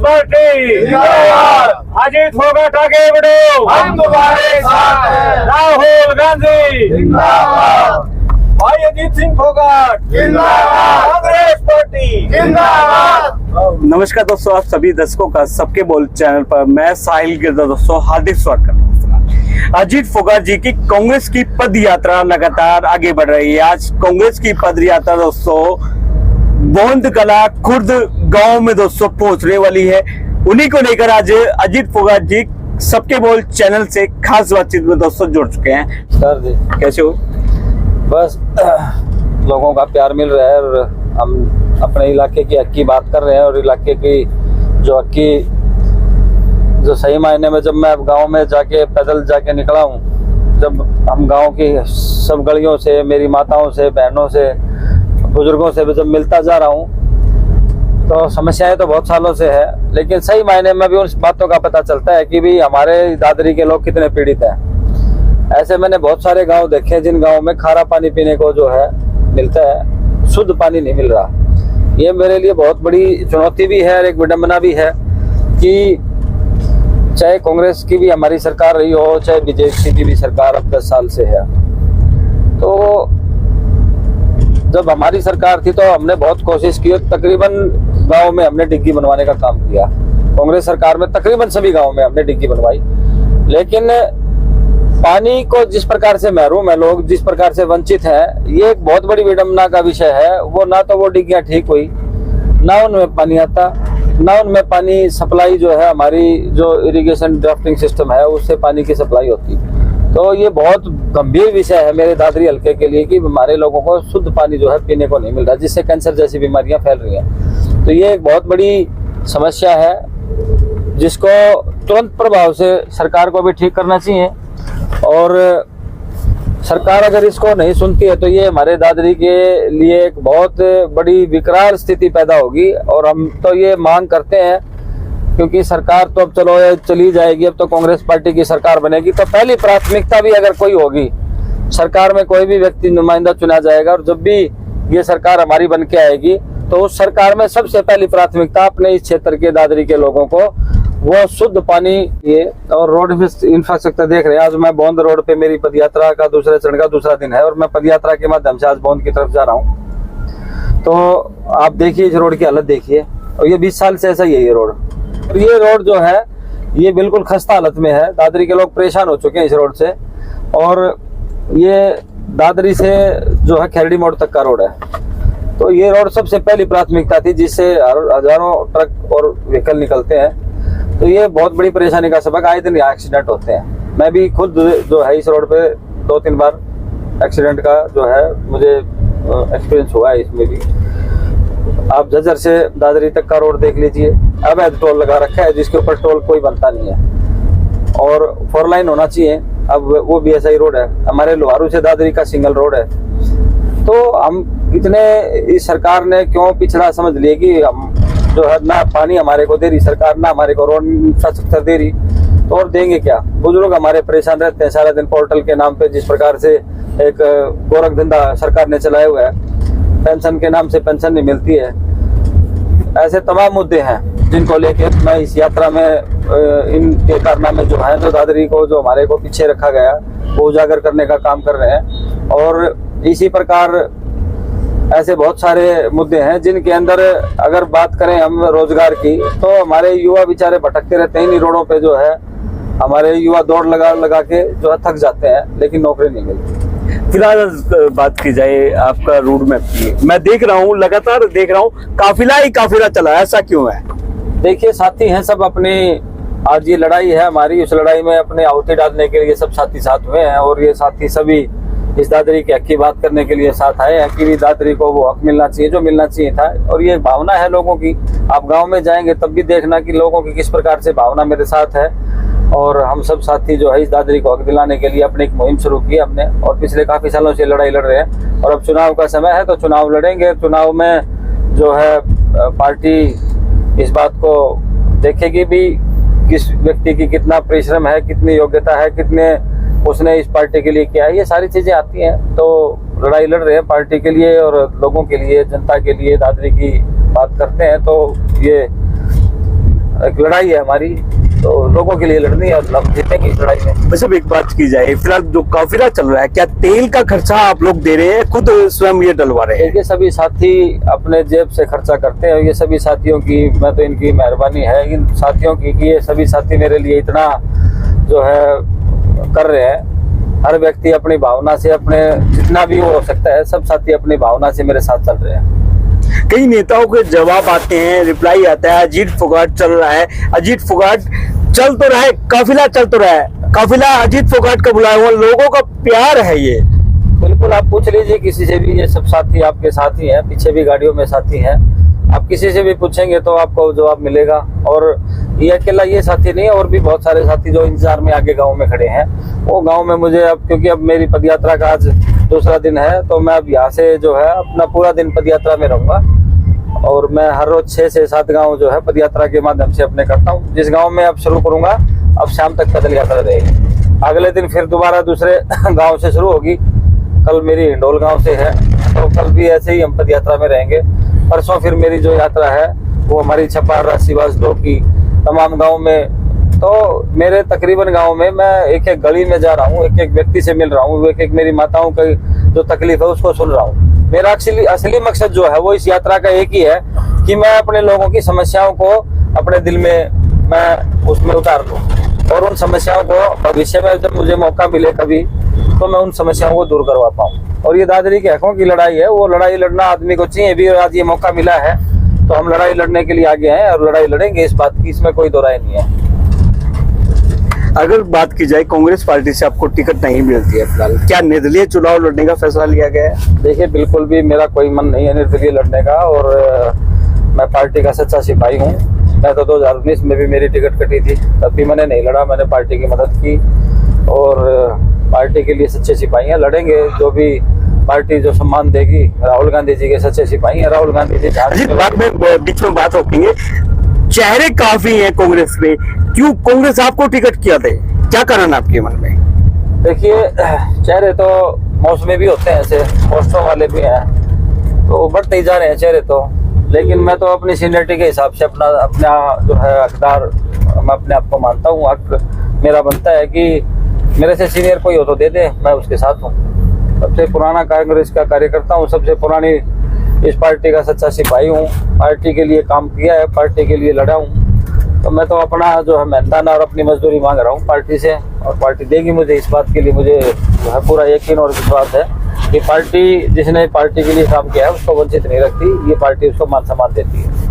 Party जिंदाबाद। अजीत फोगाट आगे बढ़ो, हम तुम्हारे साथ हैं। राहुल गांधी जिंदाबाद। भाई अजीत सिंह फोगाट जिंदाबाद। कांग्रेस पार्टी जिंदाबाद। नमस्कार दोस्तों, आप सभी दर्शकों का सबके बोल चैनल पर मैं साहिल गिरदा दोस्तों हार्दिक स्वागत करता हूँ। अजीत फोगाट जी की कांग्रेस की पद यात्रा लगातार आगे बढ़ रही है। आज कांग्रेस की पद यात्रा दोस्तों बोंद कला खुर्द गांव में दोस्तों पहुंचने वाली है। उन्हीं को लेकर आज अजीत फोगाट जी सबके बोल चैनल से खास बातचीत में दोस्तों जुड़ चुके हैं। सर जी कैसे हो? बस लोगों का प्यार मिल रहा है और हम अपने इलाके की हक की बात कर रहे हैं और इलाके की जो हक की जो सही मायने में जब मैं गांव में जाके पैदल जाके निकला हूँ, जब हम गांव की सब गलियों से मेरी माताओं से बहनों से बुजुर्गों से भी जब मिलता जा रहा हूँ तो समस्याएं तो बहुत सालों से है, लेकिन सही मायने में भी उन बातों का पता चलता है कि भी हमारे दादरी के लोग कितने पीड़ित हैं। ऐसे मैंने बहुत सारे गांव देखे हैं जिन गांव में खारा पानी पीने को जो है मिलता है, शुद्ध पानी नहीं मिल रहा। ये मेरे लिए बहुत बड़ी चुनौती भी है और एक विडंबना भी है कि चाहे कांग्रेस की भी हमारी सरकार रही हो, चाहे बीजेपी की भी सरकार अब 10 साल से है, तो जब हमारी सरकार थी तो हमने बहुत कोशिश की, तकरीबन गांव में हमने डिग्गी बनवाने का काम किया। कांग्रेस सरकार में तकरीबन सभी गांव में हमने डिग्गी बनवाई, लेकिन पानी को जिस प्रकार से महरूम है लोग, जिस प्रकार से वंचित हैं, ये एक बहुत बड़ी विडंबना का विषय है। वो ना तो वो डिग्गियां ठीक हुई, ना उनमें पानी आता, ना उनमें पानी सप्लाई जो है हमारी जो इरिगेशन ड्राफ्टिंग सिस्टम है उससे पानी की सप्लाई होती। तो ये बहुत गंभीर विषय है मेरे दादरी हल्के के लिए कि हमारे लोगों को शुद्ध पानी जो है पीने को नहीं मिल रहा, जिससे कैंसर जैसी बीमारियां फैल रही हैं। तो ये एक बहुत बड़ी समस्या है जिसको तुरंत प्रभाव से सरकार को भी ठीक करना चाहिए, और सरकार अगर इसको नहीं सुनती है तो ये हमारे दादरी के लिए एक बहुत बड़ी विकराल स्थिति पैदा होगी। और हम तो ये मांग करते हैं, क्योंकि सरकार तो अब चलो चली जाएगी, अब तो कांग्रेस पार्टी की सरकार बनेगी, तो पहली प्राथमिकता भी अगर कोई होगी, सरकार में कोई भी व्यक्ति नुमाइंदा चुना जाएगा और जब भी ये सरकार हमारी बन के आएगी तो उस सरकार में सबसे पहली प्राथमिकता अपने इस क्षेत्र के दादरी के लोगों को वो शुद्ध पानी ये और रोड इंफ्रास्ट्रक्चर देख रहे हैं। आज मैं बोंद रोड पे मेरी पदयात्रा का दूसरे चरण का दूसरा दिन है और मैं पदयात्रा के माध्यम से आज बोंद की तरफ जा रहा हूँ। तो आप देखिए इस रोड की हालत देखिए, और ये 20 साल से ऐसा ही है ये रोड। और ये रोड जो है ये बिल्कुल खस्ता हालत में है। दादरी के लोग परेशान हो चुके हैं इस रोड से, और ये दादरी से जो है खैरडी मोड़ तक का रोड है। तो ये रोड सबसे पहली प्राथमिकता थी, जिससे हजारों ट्रक और व्हीकल निकलते हैं। तो ये बहुत बड़ी परेशानी का सबक, आए दिन एक्सीडेंट होते हैं। मैं भी खुद जो है इस रोड पे 2-3 बार एक्सीडेंट का जो है मुझे एक्सपीरियंस हुआ है इसमें भी। आप झज्जर से दादरी तक का रोड देख लीजिए, अवैध टोल लगा रखा है जिसके ऊपर टोल कोई बनता नहीं है, और 4 लाइन होना चाहिए, अब वो भी ऐसा ही रोड है। हमारे लोहारू से दादरी का सिंगल रोड है। तो हम इतने इस सरकार ने क्यों पिछड़ा समझ लिए कि हम जो है ना पानी हमारे को दे रही सरकार, ना हमारे को रोड इंफ्रास्ट्रक्चर दे रही, तो और देंगे क्या। बुजुर्ग हमारे परेशान रहते हैं सारा दिन पोर्टल के नाम पे, जिस प्रकार से एक गोरख धंधा सरकार ने चलाया हुआ है, पेंशन के नाम से पेंशन नहीं मिलती है। ऐसे तमाम मुद्दे हैं जिनको लेके मैं इस यात्रा में इनके कारनामे जो है जो दादरी को जो हमारे को पीछे रखा गया वो उजागर करने का काम कर रहे हैं। और इसी प्रकार ऐसे बहुत सारे मुद्दे हैं जिनके अंदर अगर बात करें हम रोजगार की, तो हमारे युवा बेचारे भटकते रहते हैं। इन रोडों पे जो है हमारे युवा दौड़ लगा के जो है थक जाते हैं, लेकिन नौकरी नहीं मिलती। फिलहाल बात की जाए आपका रूट मैप की, मैं देख रहा हूँ, लगातार देख रहा हूँ काफिला ही काफिला चला है, ऐसा क्यों है? देखिए साथी हैं सब अपनी, आज ये लड़ाई है हमारी, उस लड़ाई में अपने आहुति डालने के लिए सब साथी साथ हुए हैं, और ये साथी सभी इस दादरी के हक की बात करने के लिए साथ आए हैं कि भी दादरी को वो हक मिलना चाहिए जो मिलना चाहिए था। और ये भावना है लोगों की। आप गांव में जाएंगे तब भी देखना कि लोगों की किस प्रकार से भावना मेरे साथ है, और हम सब साथी जो है इस दादरी को हक दिलाने के लिए अपनी एक मुहिम शुरू की हमने, और पिछले काफी सालों से लड़ाई लड़ रहे हैं। और अब चुनाव का समय है तो चुनाव लड़ेंगे। चुनाव में जो है पार्टी इस बात को देखेगी भी किस व्यक्ति की कितना परिश्रम है, कितनी योग्यता है, कितने उसने इस पार्टी के लिए किया है, ये सारी चीजें आती हैं। तो लड़ाई लड़ रहे हैं पार्टी के लिए और लोगों के लिए, जनता के लिए, दादरी की बात करते हैं। तो ये एक लड़ाई है हमारी, तो लोगों के लिए लड़नी है, हम जीतेंगे इस लड़ाई में। वैसे एक बात की जाए, फिलहाल जो काफिला चल रहा है, क्या तेल का खर्चा आप लोग दे रहे हैं, खुद स्वयं ये डलवा रहे हैं? ये सभी साथी अपने जेब से खर्चा करते हैं। ये सभी साथियों की, मैं तो इनकी मेहरबानी है इन साथियों की कि ये सभी साथी मेरे लिए इतना जो है कर रहे हैं। हर व्यक्ति अपनी भावना से, अपने जितना भी हो सकता है, सब साथी अपनी भावना से मेरे साथ चल रहे हैं। कई नेताओं के जवाब आते हैं, रिप्लाई आता है, अजीत फोगाट चल रहा है, अजीत फोगाट चल तो रहा है, काफिला चल तो रहा है, काफिला अजीत फोगाट का बुलाया हुआ, लोगों का प्यार है ये। बिल्कुल, आप पूछ लीजिए किसी से भी, ये सब साथी आपके साथी हैं, पीछे भी गाड़ियों में साथी हैं। आप किसी से भी पूछेंगे तो आपको जवाब मिलेगा। और ये अकेला ये साथी नहीं है, और भी बहुत सारे साथी जो इंतजार में आगे गांव में खड़े हैं। वो गांव में मुझे अब, क्योंकि अब मेरी पदयात्रा का आज दूसरा दिन है, तो मैं अब यहाँ से जो है अपना पूरा दिन पदयात्रा में रहूंगा। और मैं हर रोज 6 से 7 गांव जो है पदयात्रा के माध्यम से अपने करता हूँ। जिस गांव में अब शुरू करूंगा, अब शाम तक पैदल यात्रा रहेगी। अगले दिन फिर दोबारा दूसरे गांव से शुरू होगी। कल मेरी हिंडोल गांव से है, तो कल भी ऐसे ही हम पदयात्रा में रहेंगे। परसों फिर मेरी जो यात्रा है वो हमारी छपार, राशीवास, डोकी, तमाम गांव में। तो मेरे तकरीबन गांव में मैं एक एक गली में जा रहा हूँ, एक एक व्यक्ति से मिल रहा हूँ, एक एक मेरी माताओं की जो तकलीफ है उसको सुन रहा हूँ। मेरा असली मकसद जो है वो इस यात्रा का एक ही है कि मैं अपने लोगों की समस्याओं को अपने दिल में मैं उसमें उतार दूँ, और उन समस्याओं को भविष्य में जब मुझे मौका मिले कभी, तो मैं उन समस्याओं को दूर करवा पाऊँ। और ये दादरी के हकों की लड़ाई है, वो लड़ाई लड़ना आदमी को चाहिए भी। और आज ये मौका मिला है तो हम लड़ाई लड़ने के लिए आगे हैं, और लड़ाई लड़ेंगे, इस बात की, इसमें कोई दो राय नहीं है। अगर बात की जाए, कांग्रेस पार्टी से आपको टिकट नहीं मिलती है फिलहाल, क्या निर्दलीय चुनाव लड़ने का फैसला लिया गया है? देखिए, बिल्कुल भी मेरा कोई मन नहीं है निर्दलीय लड़ने का, और मैं पार्टी का सच्चा सिपाही हूँ। मैं तो 2019 में भी मेरी टिकट कटी थी, तब भी मैंने नहीं लड़ा, मैंने पार्टी की मदद की। और पार्टी के लिए सच्चे सिपाही हैं, लड़ेंगे जो भी पार्टी जो सम्मान देगी। राहुल गांधी जी के सच्चे सिपाही हैं, राहुल गांधी जी। बाद में बीच में बात रोकेंगे, चेहरे काफी हैं कांग्रेस में, क्यों कांग्रेस आपको टिकट किया दे, क्या कारण आपके मन में? देखिए, चेहरे तो मौसमी भी होते हैं, ऐसे पोस्टों वाले भी हैं, तो बढ़ते ही जा रहे हैं चेहरे तो। लेकिन मैं तो अपनी सीनियरिटी के हिसाब से अपना जो है हकदार मैं अपने आप को मानता हूँ। हक मेरा बनता है कि मेरे से सीनियर कोई हो तो दे दे, मैं उसके साथ हूँ। सबसे पुराना कांग्रेस का कार्यकर्ता हूँ, सबसे पुरानी इस पार्टी का सच्चा सिपाही हूँ। पार्टी के लिए काम किया है, पार्टी के लिए लड़ा हूँ। तो मैं तो अपना जो है मेहनताना और अपनी मजदूरी मांग रहा हूँ पार्टी से, और पार्टी देगी मुझे। इस बात के लिए मुझे जो है पूरा यकीन और विश्वास है कि पार्टी, जिसने पार्टी के लिए काम किया है उसको वंचित नहीं रखती, ये पार्टी उसको मान सम्मान देती है।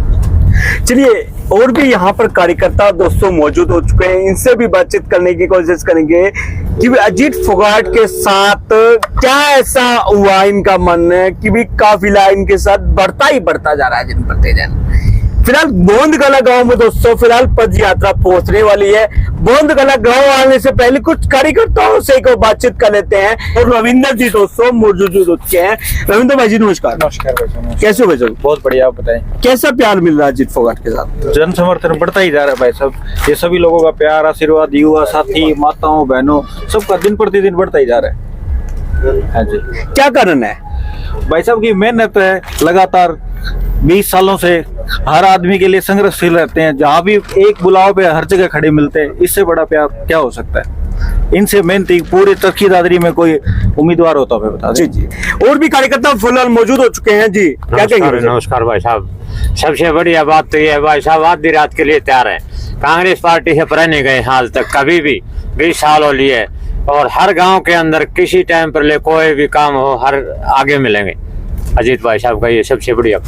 चलिए, और भी यहाँ पर कार्यकर्ता दोस्तों मौजूद हो चुके हैं, इनसे भी बातचीत करने की कोशिश करेंगे कि अजीत फोगाट के साथ क्या ऐसा हुआ इनका मन है कि भी काफिला इनके साथ बढ़ता ही बढ़ता जा रहा है दिन प्रतिदिन। फिलहाल बोंदगला गांव में दोस्तों फिलहाल पद यात्रा पहुंचने वाली है। बोंदगला गांव आने से पहले कुछ कार्यकर्ताओं से को बातचीत कर लेते हैं, और रविंदर जी दोस्तों मौजूद हो चुके हैं। रविंदर भाई जी नमस्कार। नमस्कार भाई साहब। कैसे हो भाई साहब? बहुत बढ़िया, आप बताएं। कैसा प्यार मिल रहा है अजीत फोगाट के साथ? जन समर्थन बढ़ता ही जा रहा है भाई साहब। ये सभी लोगों का प्यार, आशीर्वाद, युवा साथी, माताओं, बहनों, सबका दिन प्रतिदिन बढ़ता ही जा रहा है। हाँ जी। क्या कारण है? भाई साहब की मेहनत है, लगातार 20 सालों से हर आदमी के लिए संघर्षशील रहते हैं। जहाँ भी एक बुलाव पे हर जगह खड़े मिलते हैं, इससे बड़ा प्यार क्या हो सकता है? इनसे मेहनती पूरे चरखी दादरी में कोई उम्मीदवार होता है बता जी जी। और भी कार्यकर्ता फिलहाल मौजूद हो चुके हैं जी, क्या कहेंगे? नमस्कार भाई साहब। सबसे बढ़िया बात तो ये है भाई साहब, आधी रात के लिए तैयार है। कांग्रेस पार्टी से परे नहीं गए आज तक, कभी भी 20 साल हो लिए, और हर गांव के अंदर किसी टाइम पर ले कोई भी काम हो, हर आगे मिलेंगे। अजीत भाई साहब का ये सबसे बढ़िया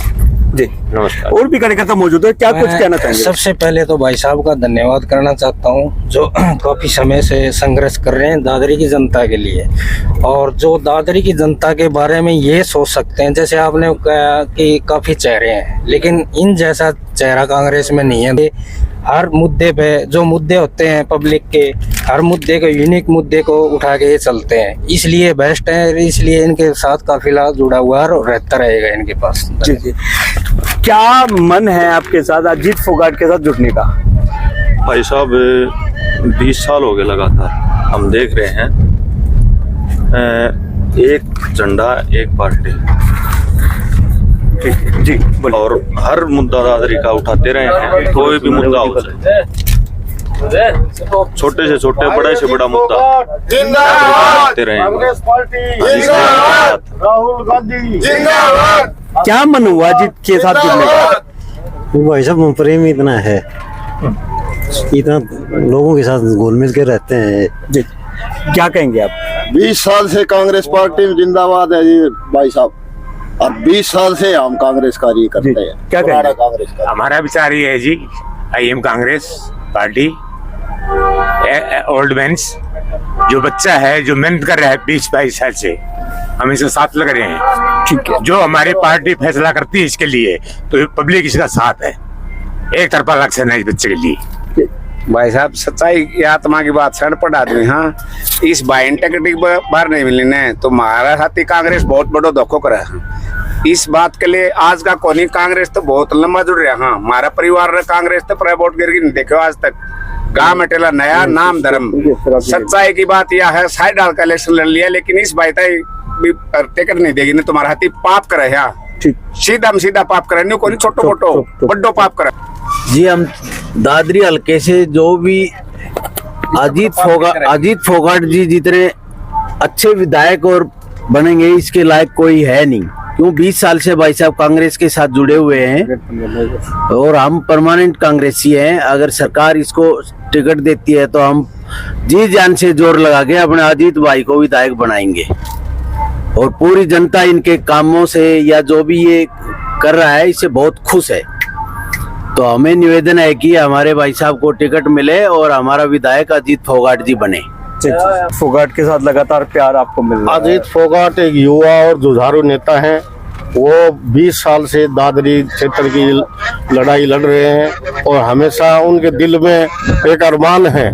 जी। नमस्कार। और भी कार्यकर्ता मौजूद है, क्या कुछ कहना चाहेंगे? सबसे पहले तो भाई साहब का धन्यवाद करना चाहता हूं, जो काफी समय से संघर्ष कर रहे हैं दादरी की जनता के लिए, और जो दादरी की जनता के बारे में ये सोच सकते हैं, जैसे आपने कहा कि काफी चेहरे हैं, लेकिन इन जैसा चेहरा कांग्रेस में नहीं है। हर मुद्दे पे जो मुद्दे होते हैं पब्लिक के, हर मुद्दे के यूनिक मुद्दे को उठा के ये चलते हैं, इसलिए बेस्ट है। इसलिए इनके साथ काफिला जुड़ा हुआ है और रहता रहेगा इनके पास। जी जी। क्या मन है आपके साथ अजीत फोगाट के साथ जुड़ने का? भाई साहब 20 साल हो गए लगातार हम देख रहे हैं, एक झंडा एक पार्टी। जी बोलिए। और हर मुद्दा दादरी का उठाते रहे हैं, कोई भी मुद्दा हो जाए, छोटे से छोटे बड़े से बड़ा मुद्दा उठाते रहे हैं। कांग्रेस पार्टी जिंदाबाद। राहुल गांधी जिंदाबाद। क्या मन हुआ अजीत के साथ जुड़ने का? भाई साहब प्रेम इतना है, इतना लोगों के साथ घुल मिल के रहते हैं। जी क्या कहेंगे आप? 20 साल से कांग्रेस पार्टी में जिंदाबाद है जी भाई साहब, और 20 साल से हम कांग्रेस कार्य करते हैं। क्या पुराना कहेंगे? कांग्रेस का हमारा विचार ये है जी, I am Congress party old mans, जो बच्चा है जो मेहनत कर रहा है 20-22 साल से, हम इनसे साथ लग रहे हैं। ठीक है। जो हमारी पार्टी फैसला करती है इसके लिए, तो पब्लिक इसका साथ है, एक तरफा लक्ष्य नहीं इस बच्चे के लिए। भाई साहब सच्चाई की आत्मा की बात सड़ पड़ आदमी। हाँ, इस बार इंटेग्रिटी बार नहीं मिली ने तो हमारा साथी कांग्रेस बहुत बड़ो धोखो करा है। इस बात के लिए आज का कोनी कांग्रेस तो बहुत लंबा जुड़ रहा। हाँ, हमारा परिवार कांग्रेस तो प्राय वोट गिर नहीं देखो आज तक। गाँव में टेला नया नाम धर्म। सच्चाई की बात यह है, साइड डाल का इलेक्शन लड़ लिया, लेकिन इस बात भी टिकट नहीं देगी ने तुम्हारा हाथी पाप करे। सीधा पाप करे, नहीं कोनी छोटो मोटो बड्डो पाप करे। जी हम दादरी हल्के से जो भी अजीत फोगाट जी जितने अच्छे विधायक और बनेंगे, इसके लायक कोई है नहीं। क्यों 20 साल से भाई साहब कांग्रेस के साथ जुड़े हुए हैं और हम परमानेंट कांग्रेसी हैं। अगर सरकार इसको टिकट देती है तो हम जी जान से जोर लगा के अपने अजीत भाई को विधायक बनाएंगे, और पूरी जनता इनके कामों से या जो भी ये कर रहा है इससे बहुत खुश है। तो हमें निवेदन है कि हमारे भाई साहब को टिकट मिले और हमारा विधायक अजीत फोगाट जी बने। फोगाट के साथ लगातार प्यार आपको मिल रहा है। अजीत फोगाट एक युवा और जुझारू नेता हैं। वो 20 साल से दादरी क्षेत्र की लड़ाई लड़ रहे हैं और हमेशा उनके दिल में एक अरमान है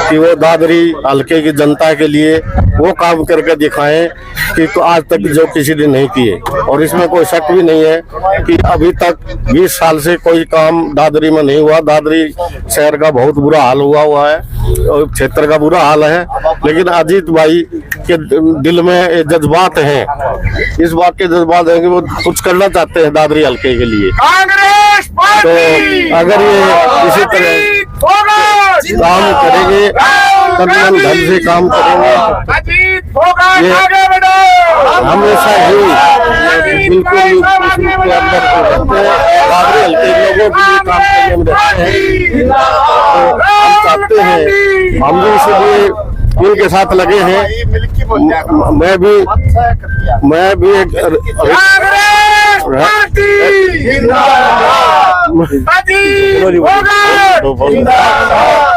कि वो दादरी हल्के की जनता के लिए वो काम करके दिखाएं कि तो आज तक जो किसी ने नहीं किए। और इसमें कोई शक भी नहीं है कि अभी तक 20 साल से कोई काम दादरी में नहीं हुआ। दादरी शहर का बहुत बुरा हाल हुआ है और क्षेत्र का बुरा हाल है, लेकिन अजीत भाई के दिल में जज्बात हैं। इस बात के जज्बात हैं कि वो कुछ करना चाहते हैं दादरी हल्के के लिए। कांग्रेस तो अगर ये इसी तरह काम करेंगे, तन धन से काम करेंगे, ये हमेशा ही बिल्कुल के अंदर रहते हैं। दादरी हल्के के लोगों के लिए काम करने में रहते हैं। तो हम चाहते हैं, हम भी इसलिए उनके साथ लगे हैं। मैं भी एक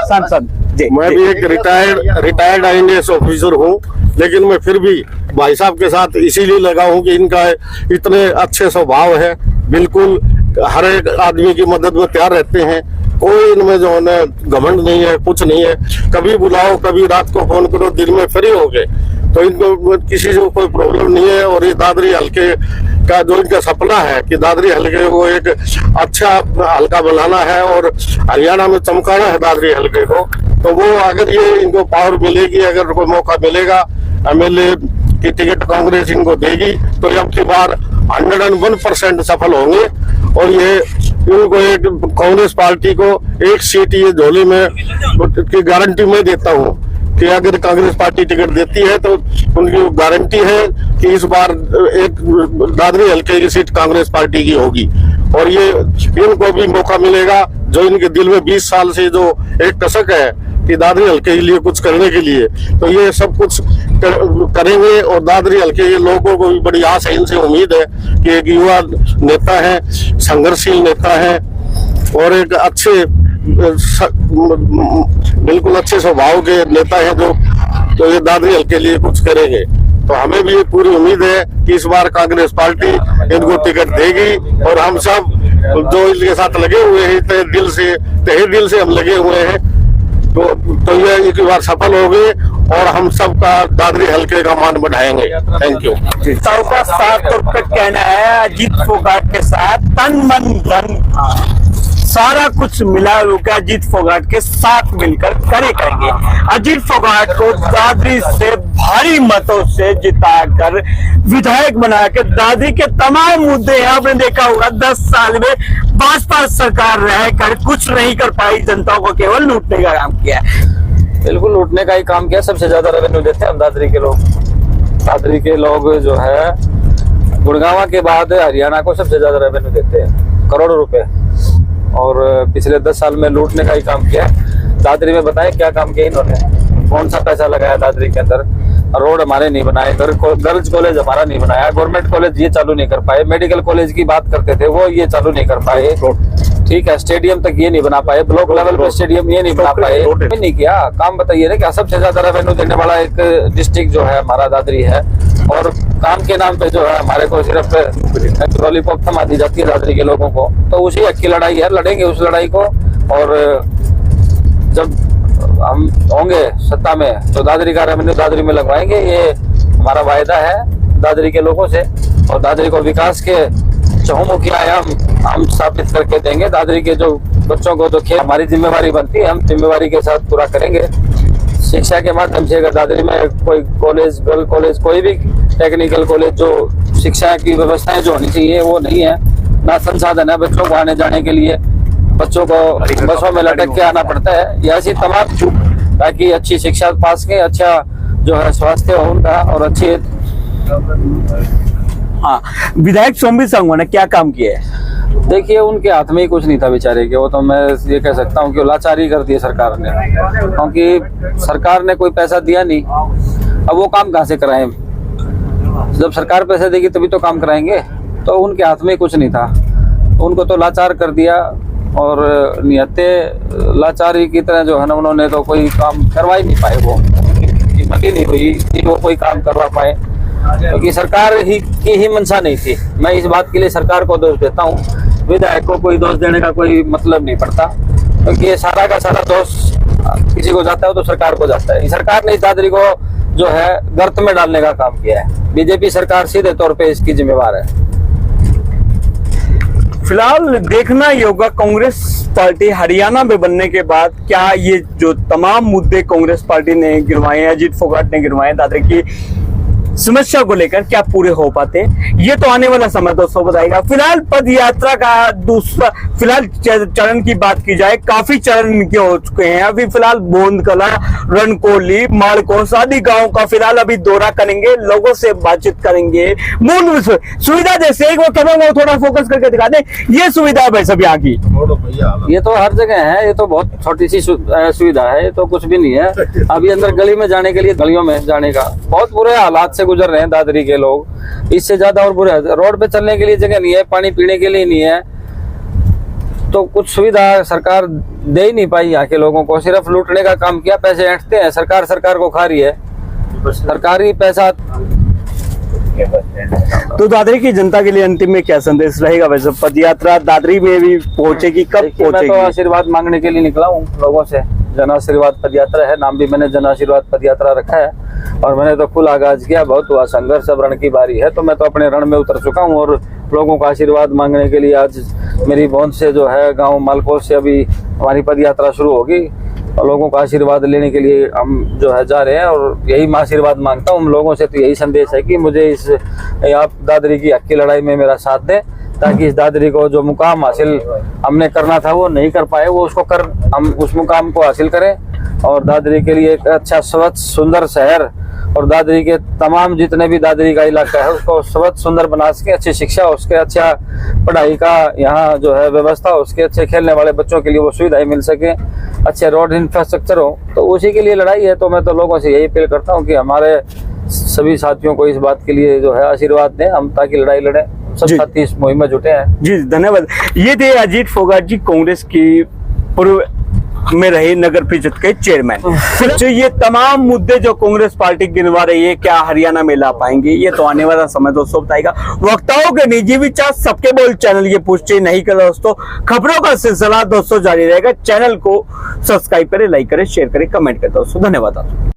सांसद जी, मैं भी एक रिटायर्ड IAS ऑफिसर हूँ, लेकिन मैं फिर भी भाई साहब के साथ इसीलिए लगा हूँ कि इनका इतने अच्छे स्वभाव है, बिल्कुल हर एक आदमी की मदद में तैयार रहते हैं। कोई इनमें जो है घमंड नहीं है, कुछ नहीं है। कभी बुलाओ, कभी रात को फोन करो, दिन में फ्री हो गए, तो इनको किसी से कोई प्रॉब्लम नहीं है। और ये दादरी हल्के का जो इनका सपना है कि दादरी हल्के को एक अच्छा हल्का बनाना है और हरियाणा में चमकाना है दादरी हल्के को, तो वो अगर ये इनको पावर मिलेगी, अगर कोई मौका मिलेगा, MLA की टिकट कांग्रेस इनको देगी, तो अब की बार 101% सफल होंगे। और ये इनको एक कांग्रेस पार्टी को एक सीट ये झोली में की गारंटी मैं देता हूँ कि अगर कांग्रेस पार्टी टिकट देती है तो उनकी गारंटी है कि इस बार एक दादरी हल्के की सीट कांग्रेस पार्टी की होगी। और ये इनको भी मौका मिलेगा, जो इनके दिल में 20 साल से जो एक कसक है कि दादरी हल्के के लिए कुछ करने के लिए, तो ये सब कुछ करेंगे। और दादरी हल्के के लोगों को भी बड़ी आस है, इनसे उम्मीद है कि एक युवा नेता है, संघर्षशील नेता है और एक अच्छे बिल्कुल अच्छे स्वभाव के नेता है, जो ये दादरी हल्के के लिए कुछ करेंगे। तो हमें भी पूरी उम्मीद है कि इस बार कांग्रेस पार्टी इनको टिकट देगी। और हम सब जो इनके साथ लगे हुए हैं, तहे दिल से हम लगे हुए हैं, तो ये एक बार सफल हो गए और हम सबका दादरी हल्के का मान बढ़ाएंगे। Thank you. सबका साथ तो कहना है अजीत फोगाट के साथ तन मन धन सारा कुछ मिला के अजीत फोगाट के साथ मिलकर करेंगे। अजीत फोगाट को दादरी से भारी मतों से जिताकर विधायक बना के दादरी के तमाम मुद्दे आपने देखा होगा 10 साल में भाजपा सरकार रहकर कुछ नहीं कर पाई, जनता को केवल लूटने का काम किया है। बिल्कुल लूटने का ही काम किया। सबसे ज्यादा रेवेन्यू देते हैं हम दादरी के लोग। दादरी के लोग जो है गुड़गांव के बाद हरियाणा को सबसे ज्यादा रेवेन्यू देते हैं, करोड़ों रुपए। और पिछले 10 साल में लूटने का ही काम किया। दादरी में बताएं क्या काम किया इन्होंने, कौन सा पैसा लगाया दादरी के अंदर। रोड हमारे नहीं बनाए, गर्ल्स कॉलेज हमारा नहीं बनाया, गवर्नमेंट कॉलेज ये चालू नहीं कर पाए, मेडिकल कॉलेज की बात करते थे वो ये चालू नहीं कर पाए, ठीक है। स्टेडियम तक ये नहीं बना पाए, ब्लॉक लेवल पे स्टेडियम ये नहीं बना पाए, नहीं किया काम। बताइए ना क्या सबसे ज्यादा रेवेन्यू देने वाला एक डिस्ट्रिक्ट जो है हमारा दादरी है। और काम के नाम पे जो है हमारे को सिर्फ लॉलीपॉप थमा दी जाती है दादरी के लोगों को। तो उसी हक की लड़ाई है, लड़ेंगे उस लड़ाई को। और जब हम होंगे सत्ता में तो दादरी का रेवेन्यू दादरी में लगवाएंगे, ये हमारा वायदा है दादरी के लोगों से। और दादरी को विकास के चहुमुखी आयाम हम स्थापित करके देंगे। दादरी के जो बच्चों को तो खेल हमारी जिम्मेवारी बनती है, हम जिम्मेवारी के साथ पूरा करेंगे। शिक्षा के माध्यम से अगर दादरी में कोई कॉलेज, गर्ल कॉलेज, कोई भी टेक्निकल कॉलेज, जो शिक्षा की व्यवस्थाएं जो होनी चाहिए वो नहीं है, ना संसाधन है बच्चों को आने जाने के लिए, बच्चों को बसों में लटक के आना पड़ता है। ये ऐसी तमाम ताकि अच्छी शिक्षा पास के, अच्छा जो है स्वास्थ्य हो उनका और अच्छी। हाँ, विधायक सोमवीर सांगवान ने क्या काम किया है? देखिए उनके हाथ में ही कुछ नहीं था बेचारे के। वो तो मैं ये कह सकता हूँ कि लाचारी कर दी सरकार ने, क्योंकि सरकार ने कोई पैसा दिया नहीं। अब वो काम कहाँ से कराएं? जब सरकार पैसे देगी तभी तो काम कराएंगे। तो उनके हाथ में कुछ नहीं था, उनको तो लाचार कर दिया। और नियते लाचारी की तरह जो है ना, उन्होंने तो कोई काम करवा ही नहीं पाए। वो हिम्मत ही नहीं हुई कि वो कोई काम करवा पाए, क्योंकि सरकार ही की ही मंशा नहीं थी। मैं इस बात के लिए सरकार को दोष देता हूँ, विधायक को कोई दोष देने का कोई मतलब नहीं पड़ता, क्योंकि ये सारा का सारा दोष किसी को जाता है तो सरकार को जाता है। सरकार ने इस दादरी को जो है गर्त में डालने का काम किया है। बीजेपी सरकार सीधे तौर पे इसकी जिम्मेवार है। फिलहाल देखना ही होगा कांग्रेस पार्टी हरियाणा में बनने के बाद क्या ये जो तमाम मुद्दे कांग्रेस पार्टी ने गिरवाए हैं, अजीत फोगाट ने गिरवाए दादरी की समस्या को लेकर क्या पूरे हो पाते हैं, ये तो आने वाला समय दोस्तों बताएगा। फिलहाल पद यात्रा का दूसरा फिलहाल चरण की बात की जाए, काफी चरण के हो चुके हैं। अभी फिलहाल बोंदकला, रणकोली, माड़कोस आदि गांव का फिलहाल अभी दौरा करेंगे, लोगों से बातचीत करेंगे। मूल सुविधा जैसे एक वो कैमरा वो थोड़ा फोकस करके दिखा दे, ये सुविधा भाई सब यहाँ की, ये तो हर जगह है। ये तो बहुत छोटी सी सुविधा है, ये तो कुछ भी नहीं है। अभी अंदर गली में जाने के लिए, गलियों में जाने का बहुत बुरे हालात से गुजर रहे हैं दादरी के लोग। इससे ज्यादा और बुरे, रोड पे चलने के लिए जगह नहीं है, पानी पीने के लिए नहीं है। तो कुछ सुविधा सरकार दे ही नहीं पाई यहाँ के लोगों को, सिर्फ लूटने का काम किया। पैसे ऐंठते हैं, सरकार को खा रही है, सरकारी पैसा। तो दादरी की जनता के लिए अंतिम में क्या संदेश रहेगा? वैसे पद यात्रा दादरी में भी पहुंचेगी, कब पहुंचेगी? मैं तो आशीर्वाद मांगने के लिए निकला हूँ लोगों से। जन आशीर्वाद पद यात्रा है, नाम भी मैंने जन आशीर्वाद पद यात्रा रखा है। और मैंने तो फुल आगाज किया, बहुत हुआ संघर्ष, अब रण की बारी है। तो मैं तो अपने रण में उतर चुका हूँ और लोगों का आशीर्वाद मांगने के लिए आज मेरी बौंद से जो है गाँव मालकोस से अभी हमारी पद यात्रा शुरू होगी। और लोगों का आशीर्वाद लेने के लिए हम जो है जा रहे हैं। और यही मैं आशीर्वाद मांगता हूँ लोगों से। तो यही संदेश है कि मुझे इस आप दादरी की हक की लड़ाई में मेरा साथ दें, ताकि इस दादरी को जो मुकाम हासिल हमने करना था वो नहीं कर पाए, वो उसको हम उस मुकाम को हासिल करें। और दादरी के लिए एक अच्छा स्वच्छ सुंदर शहर, और दादरी के तमाम जितने भी दादरी का इलाका है उसको स्वच्छ सुंदर बना सके, अच्छी शिक्षा, उसके अच्छा पढ़ाई का यहाँ जो है व्यवस्था, उसके अच्छे खेलने वाले बच्चों के लिए वो सुविधाएं मिल सके, अच्छे रोड इंफ्रास्ट्रक्चर हो। तो उसी के लिए लड़ाई है। तो मैं तो लोगों से यही अपील करता हूँ कि हमारे सभी साथियों को इस बात के लिए जो है आशीर्वाद दें, हम ताकि लड़ाई लड़े, सब साथी इस मुहिम में जुटे हैं। जी धन्यवाद। ये थे अजीत फोगाट जी, कांग्रेस की पूर्व में रहे नगर परिषद के चेयरमैन। तो ये तमाम मुद्दे जो कांग्रेस पार्टी गिनवा रही है, क्या हरियाणा में ला पाएंगे, ये तो आने वाला समय दोस्तों बताएगा। वक्ताओं के निजी विचार, सबके बोल चैनल ये पुष्टि नहीं कर दोस्तों। खबरों का सिलसिला दोस्तों जारी रहेगा। चैनल को सब्सक्राइब करें, लाइक करें, शेयर करें, कमेंट करें दोस्तों। धन्यवाद।